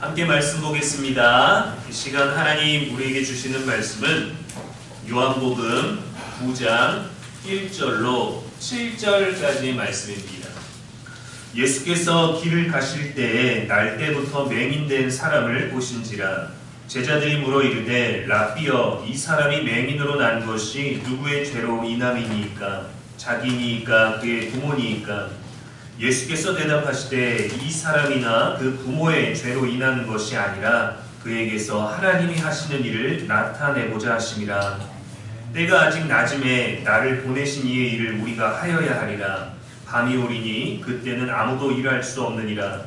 함께 말씀 보겠습니다. 이 시간 하나님 우리에게 주시는 말씀은 요한복음 9장 1절로 7절까지의 말씀입니다. 예수께서 길을 가실 때에 날 때부터 맹인된 사람을 보신지라. 제자들이 물어 이르되 라삐여, 이 사람이 맹인으로 난 것이 누구의 죄로 인함이니이까? 자기니이까 그의 부모니이까? 예수께서 대답하시되 이 사람이나 그 부모의 죄로 인하는 것이 아니라 그에게서 하나님이 하시는 일을 나타내고자 하심이라. 때가 아직 낮음에 나를 보내신 이의 일을 우리가 하여야 하리라. 밤이 오리니 그때는 아무도 일할 수 없느니라.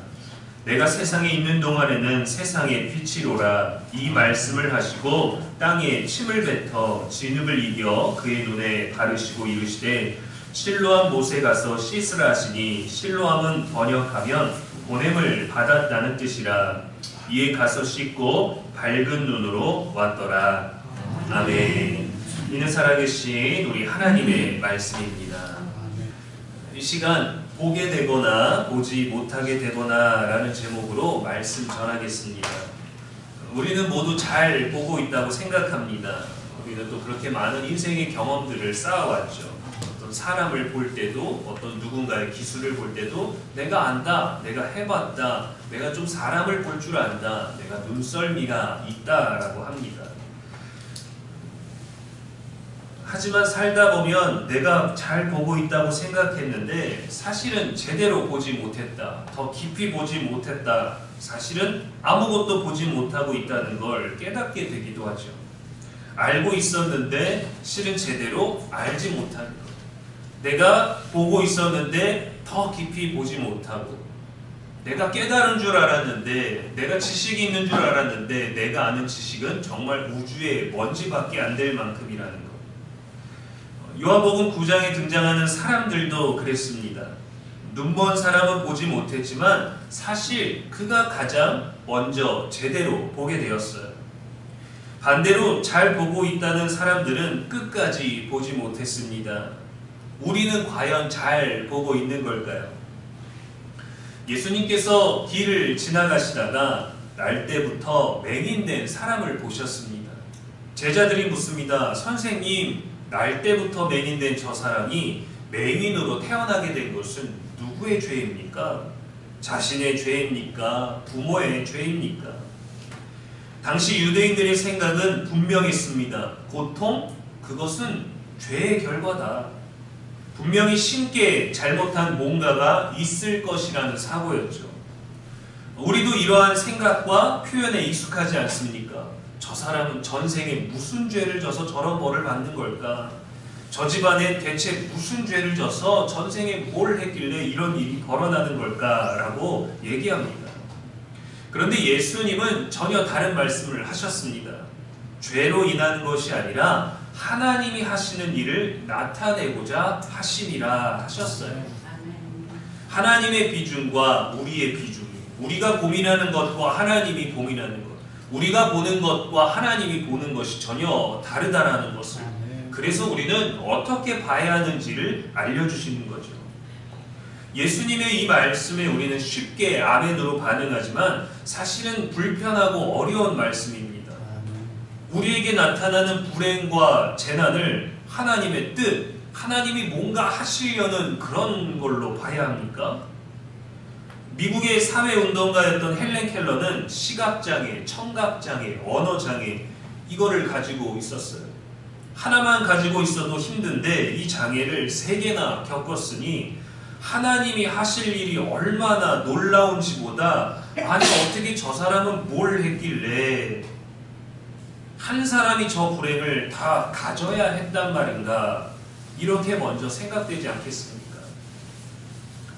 내가 세상에 있는 동안에는 세상의 빛이로라. 이 말씀을 하시고 땅에 침을 뱉어 진흙을 이겨 그의 눈에 바르시고 이르시되 실로암 못에 가서 씻으라 하시니, 실로암은 번역하면 보냄을 받았다는 뜻이라. 이에 가서 씻고 밝은 눈으로 왔더라. 아멘. 이는 살아계신 우리 하나님의 말씀입니다. 이 시간 보게 되거나 보지 못하게 되거나 라는 제목으로 말씀 전하겠습니다. 우리는 모두 잘 보고 있다고 생각합니다. 우리는 또 그렇게 많은 인생의 경험들을 쌓아왔죠. 사람을 볼 때도, 어떤 누군가의 기술을 볼 때도 내가 안다, 내가 해봤다, 내가 좀 사람을 볼 줄 안다, 내가 눈썰미가 있다라고 합니다. 하지만 살다 보면 내가 잘 보고 있다고 생각했는데 사실은 제대로 보지 못했다, 더 깊이 보지 못했다, 사실은 아무것도 보지 못하고 있다는 걸 깨닫게 되기도 하죠. 알고 있었는데 실은 제대로 알지 못하는 것. 내가 보고 있었는데 더 깊이 보지 못하고, 내가 깨달은 줄 알았는데, 내가 지식이 있는 줄 알았는데 내가 아는 지식은 정말 우주의 먼지밖에 안 될 만큼이라는 것. 요한복음 9장에 등장하는 사람들도 그랬습니다. 눈먼 사람은 보지 못했지만 사실 그가 가장 먼저 제대로 보게 되었어요. 반대로 잘 보고 있다는 사람들은 끝까지 보지 못했습니다. 우리는 과연 잘 보고 있는 걸까요? 예수님께서 길을 지나가시다가 날 때부터 맹인된 사람을 보셨습니다. 제자들이 묻습니다. 선생님, 날 때부터 맹인된 저 사람이 맹인으로 태어나게 된 것은 누구의 죄입니까? 자신의 죄입니까? 부모의 죄입니까? 당시 유대인들의 생각은 분명했습니다. 고통? 그것은 죄의 결과다. 분명히 신께 잘못한 뭔가가 있을 것이라는 사고였죠. 우리도 이러한 생각과 표현에 익숙하지 않습니까? 저 사람은 전생에 무슨 죄를 져서 저런 벌을 받는 걸까? 저 집안에 대체 무슨 죄를 져서 전생에 뭘 했길래 이런 일이 벌어나는 걸까? 라고 얘기합니다. 그런데 예수님은 전혀 다른 말씀을 하셨습니다. 죄로 인하는 것이 아니라 하나님이 하시는 일을 나타내고자 하심이라 하셨어요. 하나님의 비중과 우리의 비중, 우리가 고민하는 것과 하나님이 고민하는 것, 우리가 보는 것과 하나님이 보는 것이 전혀 다르다라는 것을, 그래서 우리는 어떻게 봐야 하는지를 알려주시는 거죠. 예수님의 이 말씀에 우리는 쉽게 아멘으로 반응하지만 사실은 불편하고 어려운 말씀입니다. 우리에게 나타나는 불행과 재난을 하나님의 뜻, 하나님이 뭔가 하시려는 그런 걸로 봐야 합니까? 미국의 사회운동가였던 헬렌 켈러는 시각장애, 청각장애, 언어장애, 이거를 가지고 있었어요. 하나만 가지고 있어도 힘든데 이 장애를 3개나 겪었으니 하나님이 하실 일이 얼마나 놀라운지보다, 아니 어떻게 저 사람은 뭘 했길래 한 사람이 저 불행을 다 가져야 했단 말인가, 이렇게 먼저 생각되지 않겠습니까?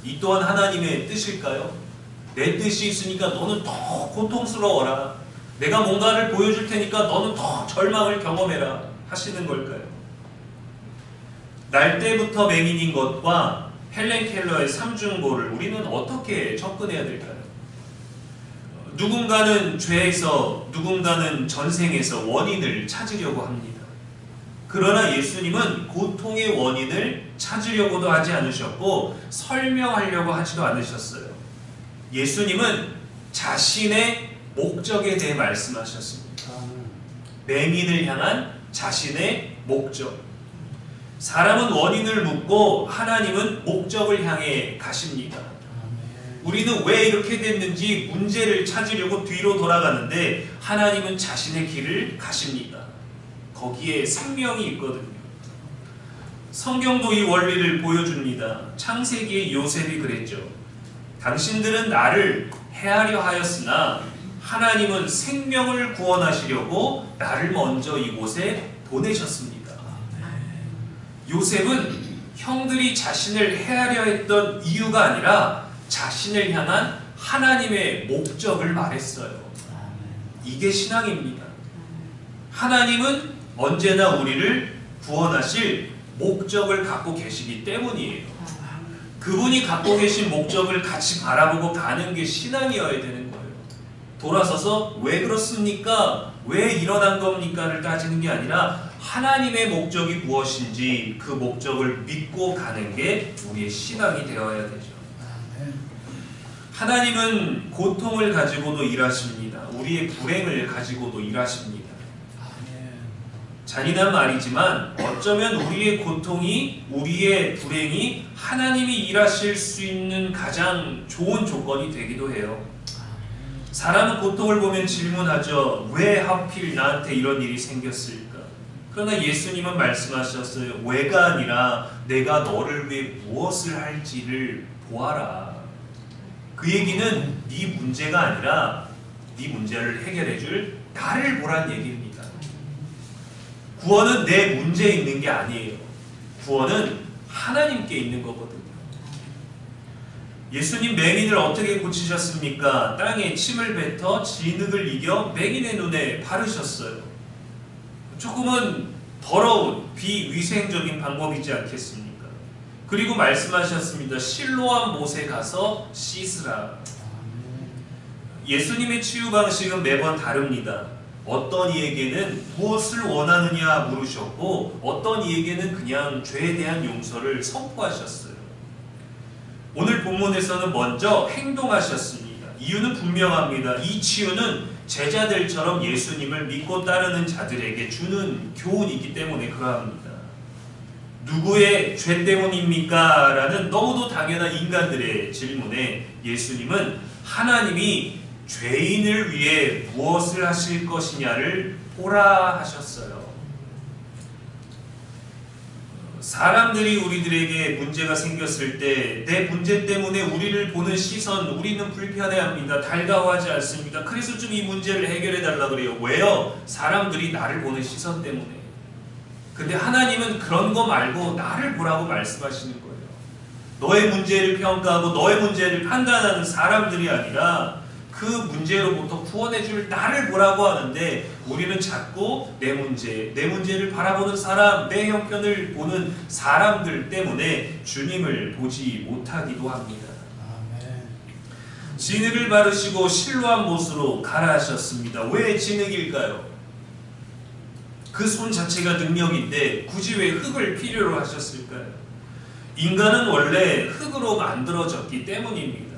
이 또한 하나님의 뜻일까요? 내 뜻이 있으니까 너는 더 고통스러워라, 내가 뭔가를 보여줄 테니까 너는 더 절망을 경험해라 하시는 걸까요? 날 때부터 맹인인 것과 헬렌 켈러의 삼중고를 우리는 어떻게 접근해야 될까요? 누군가는 죄에서, 누군가는 전생에서 원인을 찾으려고 합니다. 그러나 예수님은 고통의 원인을 찾으려고도 하지 않으셨고 설명하려고 하지도 않으셨어요. 예수님은 자신의 목적에 대해 말씀하셨습니다. 맹인을 향한 자신의 목적. 사람은 원인을 묻고 하나님은 목적을 향해 가십니다. 우리는 왜 이렇게 됐는지 문제를 찾으려고 뒤로 돌아가는데 하나님은 자신의 길을 가십니다. 거기에 생명이 있거든요. 성경도 이 원리를 보여줍니다. 창세기의 요셉이 그랬죠. 당신들은 나를 해하려 하였으나 하나님은 생명을 구원하시려고 나를 먼저 이곳에 보내셨습니다. 요셉은 형들이 자신을 해하려 했던 이유가 아니라 자신을 향한 하나님의 목적을 말했어요. 이게 신앙입니다. 하나님은 언제나 우리를 구원하실 목적을 갖고 계시기 때문이에요. 그분이 갖고 계신 목적을 같이 바라보고 가는 게 신앙이어야 되는 거예요. 돌아서서 왜 그렇습니까? 왜 일어난 겁니까를 따지는 게 아니라 하나님의 목적이 무엇인지 그 목적을 믿고 가는 게 우리의 신앙이 되어야 되죠. 하나님은 고통을 가지고도 일하십니다. 우리의 불행을 가지고도 일하십니다. 잔인한 말이지만 어쩌면 우리의 고통이, 우리의 불행이 하나님이 일하실 수 있는 가장 좋은 조건이 되기도 해요. 사람은 고통을 보면 질문하죠. 왜 하필 나한테 이런 일이 생겼을까? 그러나 예수님은 말씀하셨어요. 왜가 아니라 내가 너를 위해 무엇을 할지를 보아라. 그 얘기는 네 문제가 아니라 네 문제를 해결해 줄 나를 보란 얘기입니다. 구원은 내 문제에 있는 게 아니에요. 구원은 하나님께 있는 거거든요. 예수님 맹인을 어떻게 고치셨습니까? 땅에 침을 뱉어 진흙을 이겨 맹인의 눈에 바르셨어요. 조금은 더러운 비위생적인 방법이지 않겠습니까? 그리고 말씀하셨습니다. 실로암 못에 가서 씻으라. 예수님의 치유 방식은 매번 다릅니다. 어떤 이에게는 무엇을 원하느냐 물으셨고 어떤 이에게는 그냥 죄에 대한 용서를 선포하셨어요. 오늘 본문에서는 먼저 행동하셨습니다. 이유는 분명합니다. 이 치유는 제자들처럼 예수님을 믿고 따르는 자들에게 주는 교훈이기 때문에 그러합니다. 누구의 죄 때문입니까? 라는 너무도 당연한 인간들의 질문에 예수님은 하나님이 죄인을 위해 무엇을 하실 것이냐를 보라 하셨어요. 사람들이 우리들에게 문제가 생겼을 때 내 문제 때문에 우리를 보는 시선, 우리는 불편해합니다. 달가워하지 않습니다. 그래서 좀 이 문제를 해결해 달라 그래요. 왜요? 사람들이 나를 보는 시선 때문에. 근데 하나님은 그런 거 말고 나를 보라고 말씀하시는 거예요. 너의 문제를 평가하고 너의 문제를 판단하는 사람들이 아니라 그 문제로부터 구원해줄 나를 보라고 하는데 우리는 자꾸 내 문제를 바라보는 사람, 내 형편을 보는 사람들 때문에 주님을 보지 못하기도 합니다. 진흙을 바르시고 실로암 못으로 가라 하셨습니다. 왜 진흙일까요? 그 손 자체가 능력인데 굳이 왜 흙을 필요로 하셨을까요? 인간은 원래 흙으로 만들어졌기 때문입니다.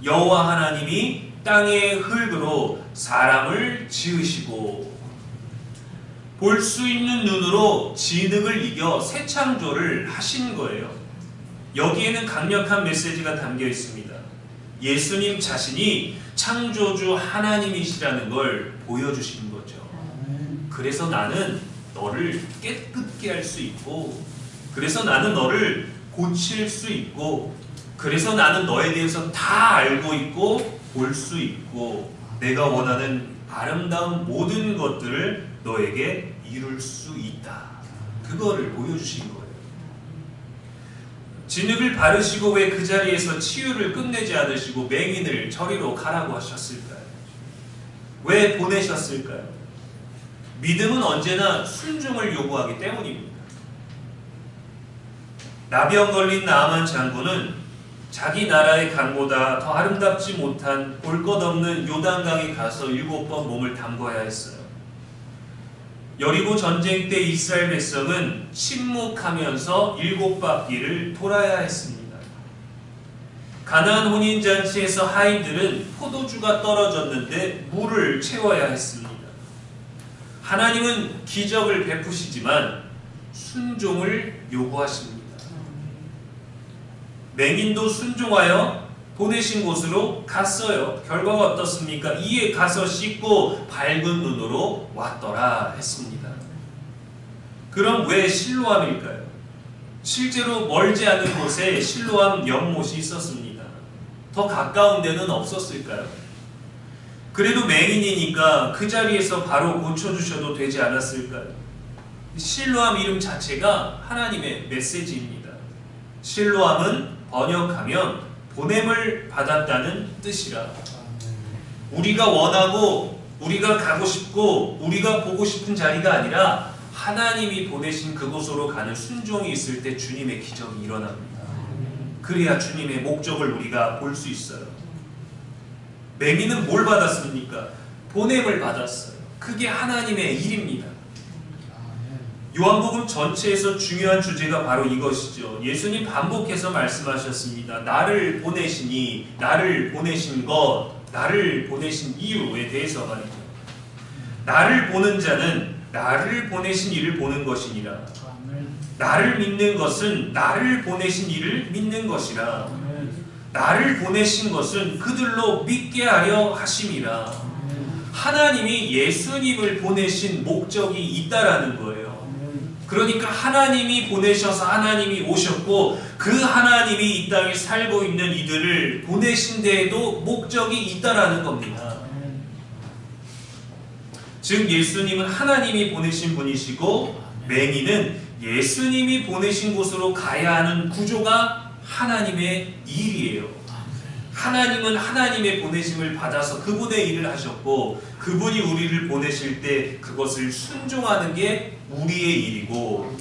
여호와 하나님이 땅의 흙으로 사람을 지으시고 볼 수 있는 눈으로 진흙을 이겨 새 창조를 하신 거예요. 여기에는 강력한 메시지가 담겨 있습니다. 예수님 자신이 창조주 하나님이시라는 걸 보여주신 거죠. 그래서 나는 너를 깨끗게 할 수 있고, 그래서 나는 너를 고칠 수 있고, 그래서 나는 너에 대해서 다 알고 있고 볼 수 있고 내가 원하는 아름다운 모든 것들을 너에게 이룰 수 있다. 그거를 보여주신 거예요. 진흙을 바르시고 왜 그 자리에서 치유를 끝내지 않으시고 맹인을 저리로 가라고 하셨을까요? 왜 보내셨을까요? 믿음은 언제나 순종을 요구하기 때문입니다. 나병 걸린 나아만 장군은 자기 나라의 강보다 더 아름답지 못한 볼 것 없는 요단강에 가서 7번 몸을 담궈야 했어요. 여리고 전쟁 때 이스라엘 백성은 침묵하면서 7바퀴를 돌아야 했습니다. 가나안 혼인잔치에서 하인들은 포도주가 떨어졌는데 물을 채워야 했습니다. 하나님은 기적을 베푸시지만 순종을 요구하십니다. 맹인도 순종하여 보내신 곳으로 갔어요. 결과가 어떻습니까? 이에 가서 씻고 밝은 눈으로 왔더라 했습니다. 그럼 왜 실로암일까요? 실제로 멀지 않은 곳에 실로암 연못이 있었습니다. 더 가까운 데는 없었을까요? 그래도 맹인이니까 그 자리에서 바로 고쳐주셔도 되지 않았을까요? 실로암 이름 자체가 하나님의 메시지입니다. 실로암은 번역하면 보냄을 받았다는 뜻이라. 우리가 원하고 우리가 가고 싶고 우리가 보고 싶은 자리가 아니라 하나님이 보내신 그곳으로 가는 순종이 있을 때 주님의 기적이 일어납니다. 그래야 주님의 목적을 우리가 볼 수 있어요. 맹인은 뭘 받았습니까? 보냄을 받았어요. 그게 하나님의 일입니다. 요한복음 전체에서 중요한 주제가 바로 이것이죠. 예수님 반복해서 말씀하셨습니다. 나를 보내시니, 나를 보내신 것, 나를 보내신 이유에 대해서 말이죠. 나를 보는 자는 나를 보내신 이를 보는 것이니라. 나를 믿는 것은 나를 보내신 이를 믿는 것이라. 나를 보내신 것은 그들로 믿게 하려 하심이라. 하나님이 예수님을 보내신 목적이 있다라는 거예요. 그러니까 하나님이 보내셔서 하나님이 오셨고 그 하나님이 이 땅에 살고 있는 이들을 보내신 데에도 목적이 있다라는 겁니다. 즉 예수님은 하나님이 보내신 분이시고 맹인은 예수님이 보내신 곳으로 가야 하는 구조가 하나님의 일이에요. 하나님은 하나님의 보내심을 받아서 그분의 일을 하셨고 그분이 우리를 보내실 때 그것을 순종하는 게 우리의 일이고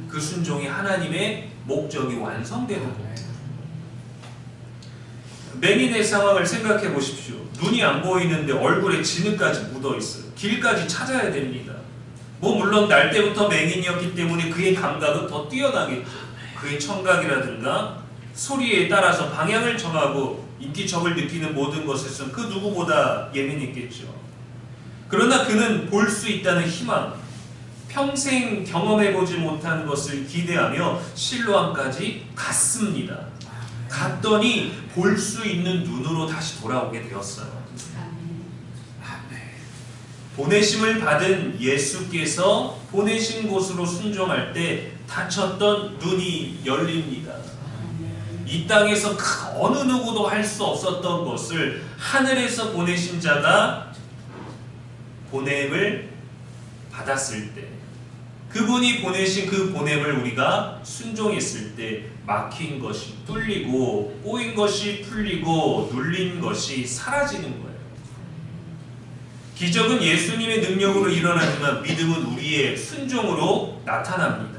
그 순종이 하나님의 목적이 완성되는 겁니다. 맹인의 상황을 생각해 보십시오. 눈이 안 보이는데 얼굴에 진흙까지 묻어 있어요. 길까지 찾아야 됩니다. 물론 날 때부터 맹인이었기 때문에 그의 감각은 더 뛰어나겠죠. 그의 청각이라든가 소리에 따라서 방향을 정하고 인기척을 느끼는 모든 것에서 그 누구보다 예민했겠죠. 그러나 그는 볼 수 있다는 희망, 평생 경험해보지 못한 것을 기대하며 실로암까지 갔습니다. 갔더니 볼 수 있는 눈으로 다시 돌아오게 되었어요. 보내심을 받은 예수께서 보내신 곳으로 순종할 때 닫혔던 눈이 열립니다. 이 땅에서 어느 누구도 할 수 없었던 것을 하늘에서 보내신 자가 보냄을 받았을 때, 그분이 보내신 그 보냄을 우리가 순종했을 때 막힌 것이 뚫리고 꼬인 것이 풀리고 눌린 것이 사라지는 거예요. 기적은 예수님의 능력으로 일어나지만 믿음은 우리의 순종으로 나타납니다.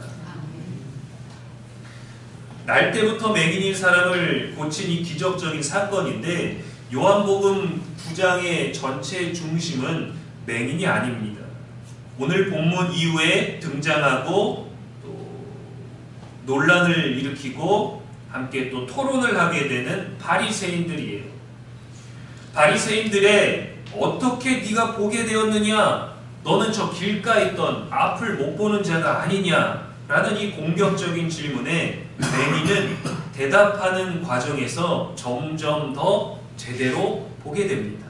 날 때부터 맹인인 사람을 고친 이 기적적인 사건인데 요한복음 9장의 전체 중심은 맹인이 아닙니다. 오늘 본문 이후에 등장하고 또 논란을 일으키고 함께 또 토론을 하게 되는 바리새인들이에요. 바리새인들의 어떻게 네가 보게 되었느냐? 너는 저 길가에 있던 앞을 못 보는 자가 아니냐? 라는 이 공격적인 질문에 맹인은 대답하는 과정에서 점점 더 제대로 보게 됩니다.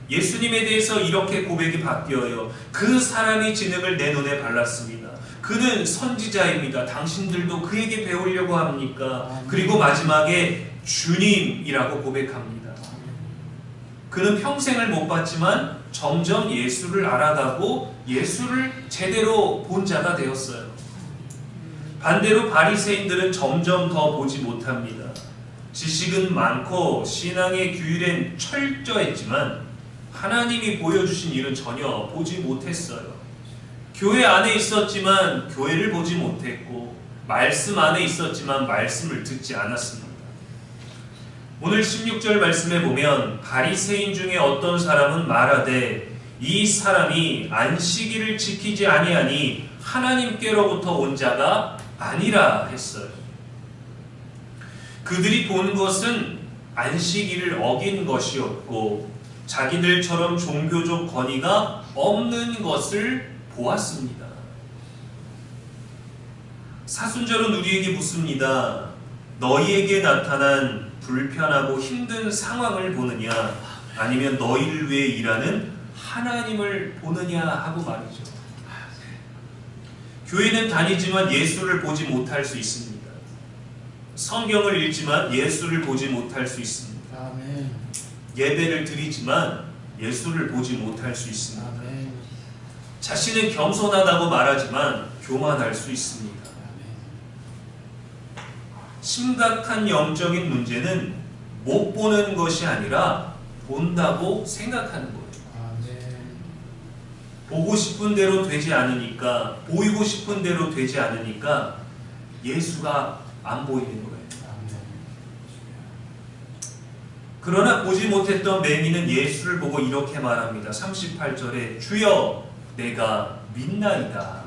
예수님에 대해서 이렇게 고백이 바뀌어요. 그 사람이 진흙을 내 눈에 발랐습니다. 그는 선지자입니다. 당신들도 그에게 배우려고 합니까? 그리고 마지막에 주님이라고 고백합니다. 그는 평생을 못 봤지만 점점 예수를 알아가고 예수를 제대로 본 자가 되었어요. 반대로 바리새인들은 점점 더 보지 못합니다. 지식은 많고 신앙의 규율엔 철저했지만 하나님이 보여주신 일은 전혀 보지 못했어요. 교회 안에 있었지만 교회를 보지 못했고 말씀 안에 있었지만 말씀을 듣지 않았습니다. 오늘 16절 말씀에 보면 바리새인 중에 어떤 사람은 말하되 이 사람이 안식일을 지키지 아니하니 하나님께로부터 온 자가 아니라 했어요. 그들이 본 것은 안식일을 어긴 것이었고 자기들처럼 종교적 권위가 없는 것을 보았습니다. 사순절은 우리에게 묻습니다. 너희에게 나타난 불편하고 힘든 상황을 보느냐 아니면 너희를 위해 일하는 하나님을 보느냐 하고 말이죠. 교회는 다니지만 예수를 보지 못할 수 있습니다. 성경을 읽지만 예수를 보지 못할 수 있습니다. 아멘. 예배를 드리지만 예수를 보지 못할 수 있습니다. 아멘. 자신은 겸손하다고 말하지만 교만할 수 있습니다. 아멘. 심각한 영적인 문제는 못 보는 것이 아니라 본다고 생각하는 거예요. 아멘. 보고 싶은 대로 되지 않으니까, 보이고 싶은 대로 되지 않으니까 예수가 안 보이는 거예요. 아멘. 그러나 보지 못했던 맹인은 예수를 보고 이렇게 말합니다. 38절에 주여 내가 믿나이다.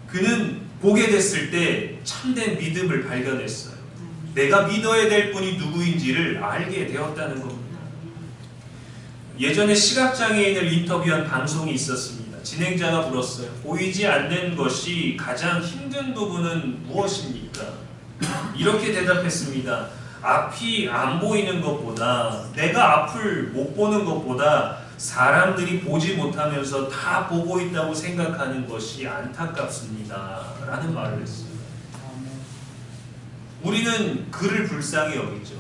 그는 보게 됐을 때 참된 믿음을 발견했어요. 내가 믿어야 될 분이 누구인지를 알게 되었다는 겁니다. 예전에 시각장애인을 인터뷰한 방송이 있었습니다. 진행자가 물었어요. 보이지 않는 것이 가장 힘든 부분은 무엇입니까? 이렇게 대답했습니다. 앞이 안 보이는 것보다, 내가 앞을 못 보는 것보다 사람들이 보지 못하면서 다 보고 있다고 생각하는 것이 안타깝습니다. 라는 말을 했어요. 우리는 그를 불쌍히 여기죠.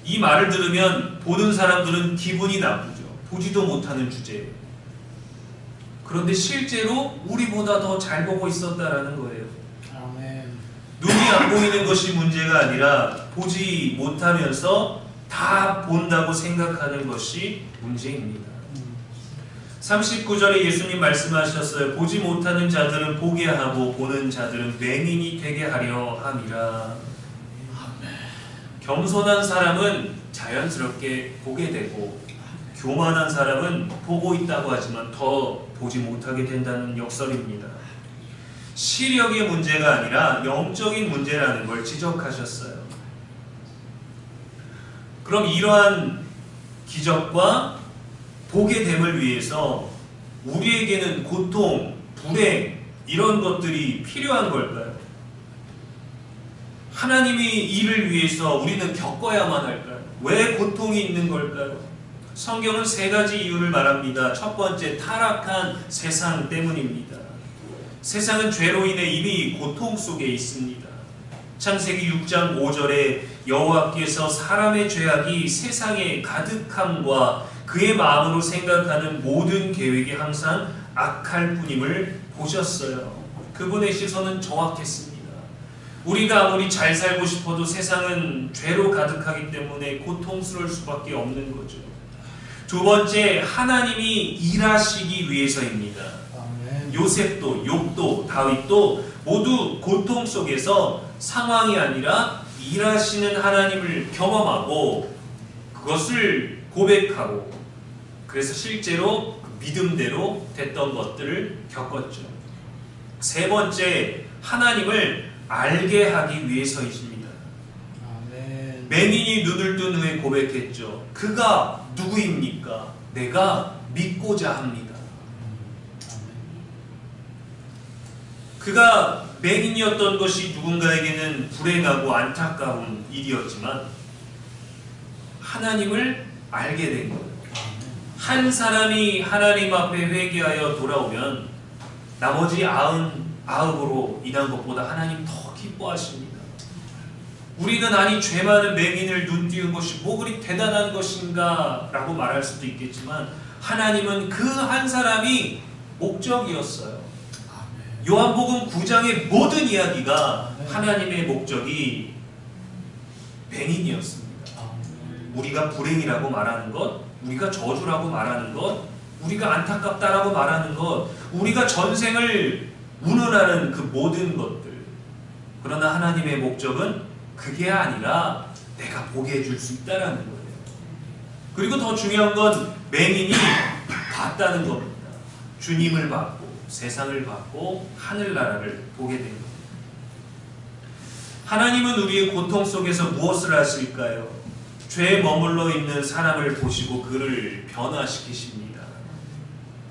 이 말을 들으면 보는 사람들은 기분이 나쁘죠. 보지도 못하는 주제예요. 그런데 실제로 우리보다 더 잘 보고 있었다라는 거예요. 아멘. 눈이 안 보이는 것이 문제가 아니라 보지 못하면서 다 본다고 생각하는 것이 문제입니다. 39절에 예수님 말씀하셨어요. 보지 못하는 자들은 보게 하고 보는 자들은 맹인이 되게 하려 함이라. 겸손한 사람은 자연스럽게 보게 되고 교만한 사람은 보고 있다고 하지만 더 보지 못하게 된다는 역설입니다. 시력의 문제가 아니라 영적인 문제라는 걸 지적하셨어요. 그럼 이러한 기적과 보게 됨을 위해서 우리에게는 고통, 불행 이런 것들이 필요한 걸까요? 하나님이 이를 위해서 우리는 겪어야만 할까요? 왜 고통이 있는 걸까요? 성경은 세 가지 이유를 말합니다. 첫 번째, 타락한 세상 때문입니다. 세상은 죄로 인해 이미 고통 속에 있습니다. 창세기 6장 5절에 여호와께서 사람의 죄악이 세상에 가득함과 그의 마음으로 생각하는 모든 계획이 항상 악할 뿐임을 보셨어요. 그분의 시선은 정확했습니다. 우리가 아무리 잘 살고 싶어도 세상은 죄로 가득하기 때문에 고통스러울 수밖에 없는 거죠. 두 번째, 하나님이 일하시기 위해서입니다. 아멘. 요셉도, 욥도, 다윗도 모두 고통 속에서 상황이 아니라 일하시는 하나님을 경험하고 그것을 고백하고 그래서 실제로 믿음대로 됐던 것들을 겪었죠. 세 번째, 하나님을 알게 하기 위해서이십니다. 아멘. 맹인이 눈을 뜬 후에 고백했죠. 그가 누구입니까? 내가 믿고자 합니다. 그가 맹인이었던 것이 누군가에게는 불행하고 안타까운 일이었지만 하나님을 알게 된 거예요. 한 사람이 하나님 앞에 회개하여 돌아오면 나머지 99으로 인한 것보다 하나님 더 기뻐하십니다. 우리는 아니 죄 많은 맹인을 눈띄운 것이 뭐 그리 대단한 것인가 라고 말할 수도 있겠지만 하나님은 그 한 사람이 목적이었어요. 요한복음 9장의 모든 이야기가 하나님의 목적이 맹인이었습니다. 우리가 불행이라고 말하는 것, 우리가 저주라고 말하는 것, 우리가 안타깝다라고 말하는 것, 우리가 전생을 운운하는 그 모든 것들. 그러나 하나님의 목적은 그게 아니라 내가 보게 해줄 수 있다라는 거예요. 그리고 더 중요한 건 맹인이 봤다는 겁니다. 주님을 봤고 세상을 봤고 하늘나라를 보게 된 겁니다. 하나님은 우리의 고통 속에서 무엇을 하실까요? 죄에 머물러 있는 사람을 보시고 그를 변화시키십니다.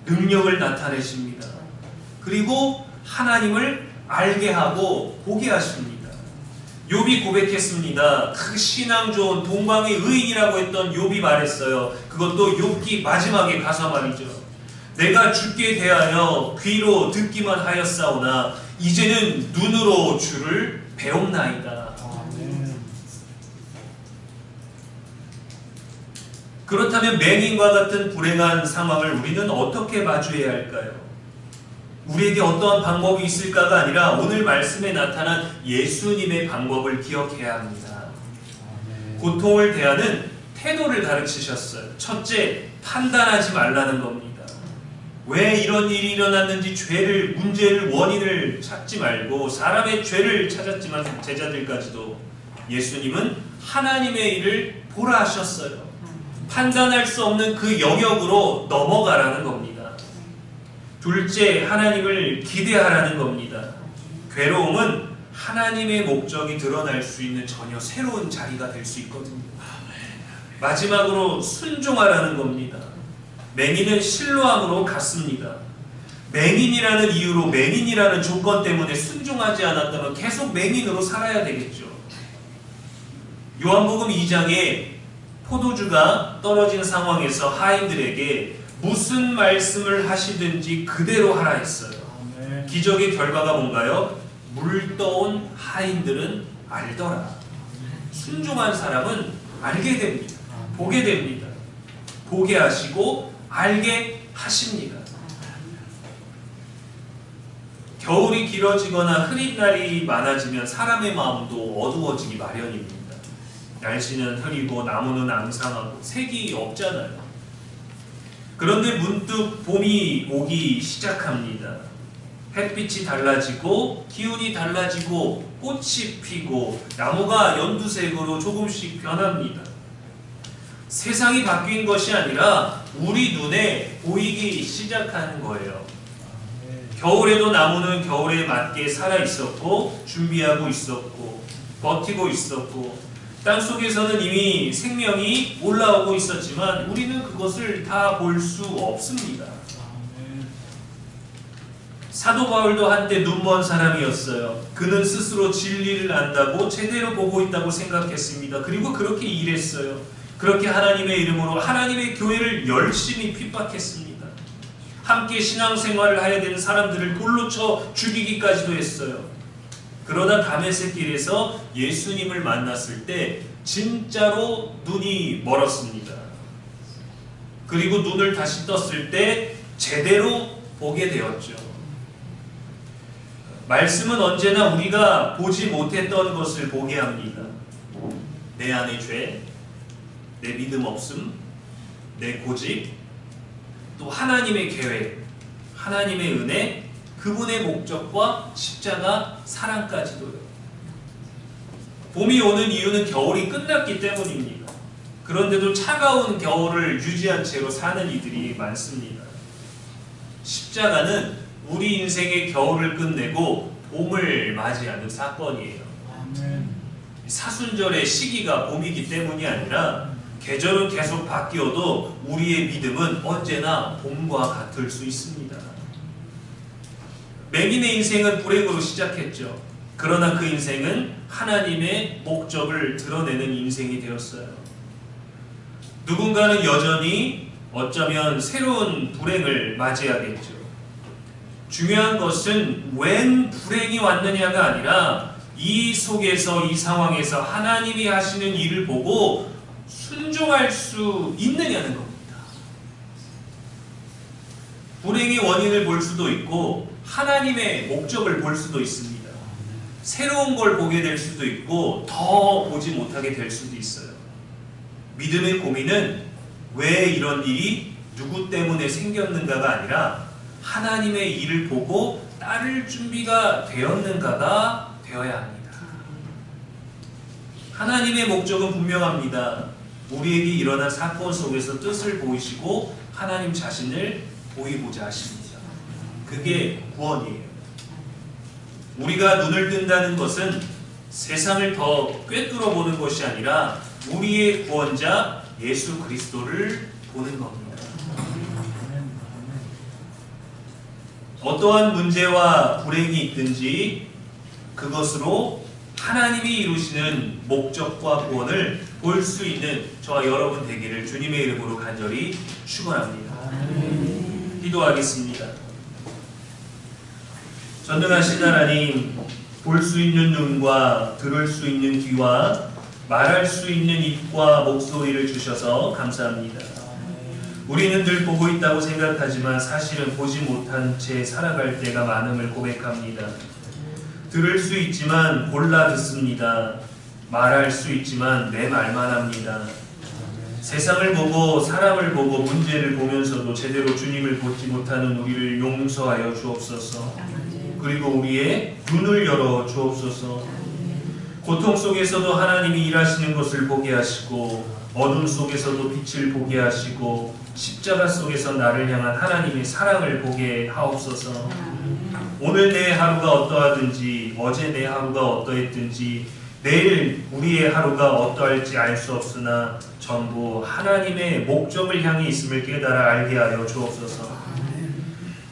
능력을 나타내십니다. 그리고 하나님을 알게 하고 보게 하십니다. 욥이 고백했습니다. 그 신앙 좋은 동방의 의인이라고 했던 욥이 말했어요. 그것도 욥기 마지막에 가서 말이죠. 내가 주께 대하여 귀로 듣기만 하였사오나 이제는 눈으로 주를 배움나이다. 아멘. 그렇다면 맹인과 같은 불행한 상황을 우리는 어떻게 마주해야 할까요? 우리에게 어떠한 방법이 있을까가 아니라 오늘 말씀에 나타난 예수님의 방법을 기억해야 합니다. 아멘. 고통을 대하는 태도를 가르치셨어요. 첫째, 판단하지 말라는 겁니다. 왜 이런 일이 일어났는지 문제를, 원인을 찾지 말고 사람의 죄를 찾았지만 제자들까지도 예수님은 하나님의 일을 보라 하셨어요. 판단할 수 없는 그 영역으로 넘어가라는 겁니다. 둘째, 하나님을 기대하라는 겁니다. 괴로움은 하나님의 목적이 드러날 수 있는 전혀 새로운 자리가 될 수 있거든요. 마지막으로 순종하라는 겁니다. 맹인은 실로암으로 갔습니다. 맹인이라는 이유로, 맹인이라는 조건 때문에 순종하지 않았다면 계속 맹인으로 살아야 되겠죠. 요한복음 2장에 포도주가 떨어진 상황에서 하인들에게 무슨 말씀을 하시든지 그대로 하라 했어요. 아멘. 기적의 결과가 뭔가요? 물 떠온 하인들은 알더라. 순종한 사람은 알게 됩니다. 보게 됩니다. 보게 하시고 알게 하십니다. 겨울이 길어지거나 흐린 날이 많아지면 사람의 마음도 어두워지기 마련입니다. 날씨는 흐리고 나무는 앙상하고 색이 없잖아요. 그런데 문득 봄이 오기 시작합니다. 햇빛이 달라지고 기운이 달라지고 꽃이 피고 나무가 연두색으로 조금씩 변합니다. 세상이 바뀐 것이 아니라 우리 눈에 보이기 시작하는 거예요. 겨울에도 나무는 겨울에 맞게 살아 있었고 준비하고 있었고 버티고 있었고 땅속에서는 이미 생명이 올라오고 있었지만 우리는 그것을 다 볼 수 없습니다. 사도 바울도 한때 눈먼 사람이었어요. 그는 스스로 진리를 안다고 제대로 보고 있다고 생각했습니다. 그리고 그렇게 일했어요. 그렇게 하나님의 이름으로 하나님의 교회를 열심히 핍박했습니다. 함께 신앙생활을 해야 되는 사람들을 돌로 쳐 죽이기까지도 했어요. 그러다 다메섹 길에서 예수님을 만났을 때 진짜로 눈이 멀었습니다. 그리고 눈을 다시 떴을 때 제대로 보게 되었죠. 말씀은 언제나 우리가 보지 못했던 것을 보게 합니다. 내 안의 죄, 내 믿음 없음, 내 고집, 또 하나님의 계획, 하나님의 은혜, 그분의 목적과 십자가, 사랑까지도요. 봄이 오는 이유는 겨울이 끝났기 때문입니다. 그런데도 차가운 겨울을 유지한 채로 사는 이들이 많습니다. 십자가는 우리 인생의 겨울을 끝내고 봄을 맞이하는 사건이에요. 아멘. 사순절의 시기가 봄이기 때문이 아니라 계절은 계속 바뀌어도 우리의 믿음은 언제나 봄과 같을 수 있습니다. 맹인의 인생은 불행으로 시작했죠. 그러나 그 인생은 하나님의 목적을 드러내는 인생이 되었어요. 누군가는 여전히 어쩌면 새로운 불행을 맞이하겠죠. 중요한 것은 웬 불행이 왔느냐가 아니라 이 속에서, 이 상황에서 하나님이 하시는 일을 보고 순종할 수 있느냐는 겁니다. 불행의 원인을 볼 수도 있고 하나님의 목적을 볼 수도 있습니다. 새로운 걸 보게 될 수도 있고 더 보지 못하게 될 수도 있어요. 믿음의 고민은 왜 이런 일이 누구 때문에 생겼는가가 아니라 하나님의 일을 보고 따를 준비가 되었는가가 되어야 합니다. 하나님의 목적은 분명합니다. 우리에게 일어난 사건 속에서 뜻을 보이시고 하나님 자신을 보이고자 하십니다. 그게 구원이에요. 우리가 눈을 뜬다는 것은 세상을 더 꿰뚫어 보는 것이 아니라 우리의 구원자 예수 그리스도를 보는 겁니다. 어떠한 문제와 불행이 있든지 그것으로 하나님이 이루시는 목적과 구원을 볼 수 있는 저와 여러분 되기를 주님의 이름으로 간절히 축원합니다. 기도하겠습니다. 전능하신 하나님, 볼 수 있는 눈과 들을 수 있는 귀와 말할 수 있는 입과 목소리를 주셔서 감사합니다. 우리는 늘 보고 있다고 생각하지만 사실은 보지 못한 채 살아갈 때가 많음을 고백합니다. 들을 수 있지만 골라 듣습니다. 말할 수 있지만 내 말만 합니다. 세상을 보고 사람을 보고 문제를 보면서도 제대로 주님을 보지 못하는 우리를 용서하여 주옵소서. 그리고 우리의 눈을 열어 주옵소서. 고통 속에서도 하나님이 일하시는 것을 보게 하시고 어둠 속에서도 빛을 보게 하시고 십자가 속에서 나를 향한 하나님의 사랑을 보게 하옵소서. 오늘 내 하루가 어떠하든지 어제 내 하루가 어떠했든지 내일 우리의 하루가 어떠할지 알 수 없으나 전부 하나님의 목적을 향해 있음을 깨달아 알게 하여 주옵소서.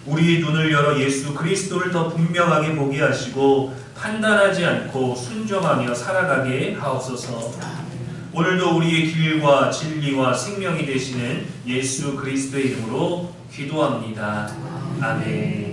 우리의 눈을 열어 예수 그리스도를 더 분명하게 보게 하시고 판단하지 않고 순종하며 살아가게 하옵소서. 오늘도 우리의 길과 진리와 생명이 되시는 예수 그리스도의 이름으로 기도합니다. 아멘.